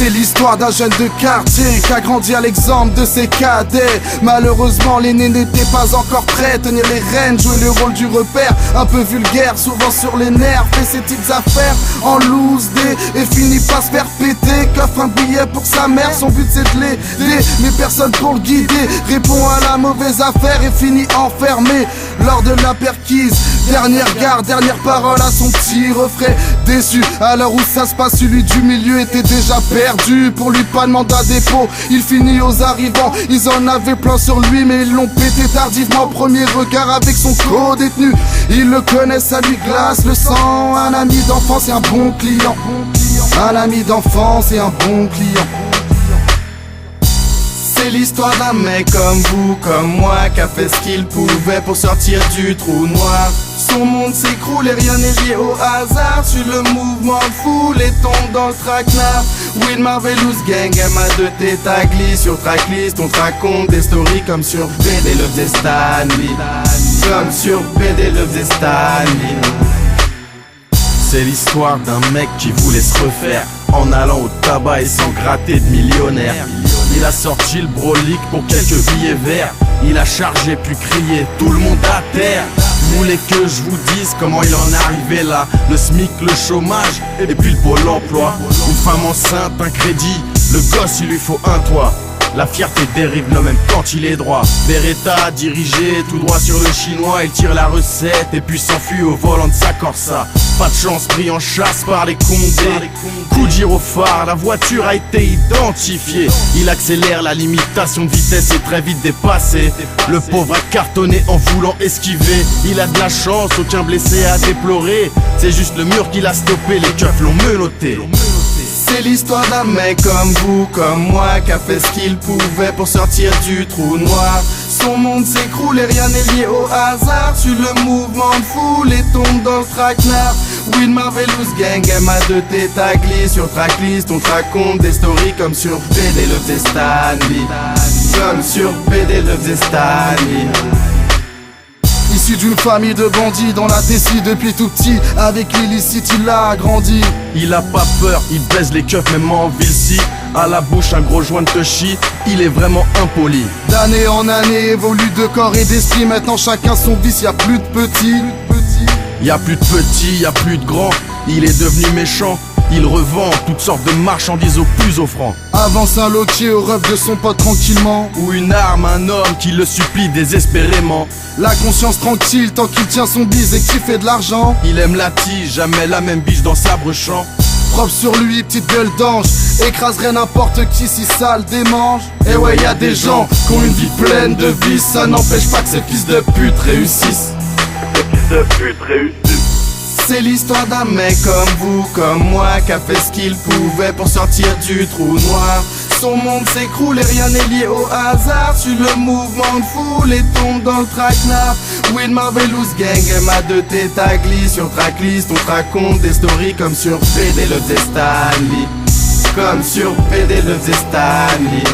C'est l'histoire d'un jeune de quartier qui a grandi à l'exemple de ses cadets. Malheureusement l'aîné n'était pas encore prêt. Tenir les rênes, jouer le rôle du repère. Un peu vulgaire, souvent sur les nerfs. Fait ses petites affaires en loose day et finit par se faire péter. Coffre un billet pour sa mère, son but c'est de l'aider, mais personne pour le guider. Répond à la mauvaise affaire et finit enfermé lors de la perquise. Dernière garde, dernière parole à son petit refrain. Déçu, à l'heure où ça se passe, celui du milieu était déjà perdu. Pour lui pas de mandat dépôt, il finit aux arrivants. Ils en avaient plein sur lui mais ils l'ont pété tardivement. Premier regard avec son co-détenu, ils le connaissent, ça lui glace le sang. Un ami d'enfance et un bon client. Un ami d'enfance et un bon client. C'est l'histoire d'un mec comme vous, comme moi, qui a fait ce qu'il pouvait pour sortir du trou noir. Son monde s'écroule et rien n'est lié au hasard. Suis le mouvement de foule et tombe dans le traquenard. Will Marvelous Gang, MA2T Tagli. Sur tracklist on te raconte des stories comme sur BD le faisait Stanley. Comme sur BD le faisait Stanley. C'est l'histoire d'un mec qui voulait se refaire en allant au tabac et s'en gratter de millionnaire. Il a sorti le brolic pour quelques billets verts. Il a chargé puis crié tout le monde à terre. Vous voulez que je vous dise comment il en est arrivé là? Le SMIC, le chômage et puis le pôle emploi. Une femme enceinte, un crédit, le gosse il lui faut un toit. La fierté dérive le même quand il est droit. Beretta dirigé tout droit sur le chinois. Il tire la recette et puis s'enfuit au volant de sa Corsa. Pas de chance, pris en chasse par les condés. Coup de gyrophare, la voiture a été identifiée. Il accélère, la limitation de vitesse est très vite dépassée. Le pauvre a cartonné en voulant esquiver. Il a de la chance, aucun blessé à déplorer. C'est juste le mur qui l'a stoppé, les keufs l'ont menotté. C'est l'histoire d'un mec comme vous, comme moi, qui a fait ce qu'il pouvait pour sortir du trou noir. Son monde s'écroule et rien n'est lié au hasard. Suis le mouvement de foule et tombe dans le traquenard. Will Marvelous Gang, MA2T Tagli. Sur tracklist on te raconte des stories comme sur BD le faisait Stanley. Comme sur BD le faisait Stanley. Issu d'une famille de bandits dans la Tessie depuis tout petit. Avec l'illicite il a grandi. Il a pas peur, il baise les keufs même en ville-ci. À la bouche un gros joint de touchy, il est vraiment impoli. D'année en année évolue de corps et d'esprit. Maintenant chacun son vice, y'a plus de petits. Y'a plus de petits, y'a plus de grands. Il est devenu méchant. Il revend toutes sortes de marchandises au plus offrant. Avance un lotier au rêve de son pote tranquillement. Ou une arme, un homme qui le supplie désespérément. La conscience tranquille tant qu'il tient son bise et qu'il fait de l'argent. Il aime la tige, jamais la même biche dans sabre champ. Propre sur lui, petite gueule d'ange. Écraserait n'importe qui si ça le démange. Et ouais, y'a des gens qui ont une vie pleine de vices. Ça n'empêche pas que ces fils de pute réussissent. Ces fils de pute réussissent. C'est l'histoire d'un mec comme vous, comme moi, qui a fait ce qu'il pouvait pour sortir du trou noir. Son monde s'écroule et rien n'est lié au hasard. Suis le mouvement de foule et tombe dans le traquenard. Will Marvelous Gang, MA2T Tagli. Sur tracklist on te raconte des stories comme sur BD le faisait Stanley. Comme sur BD le faisait Stanley.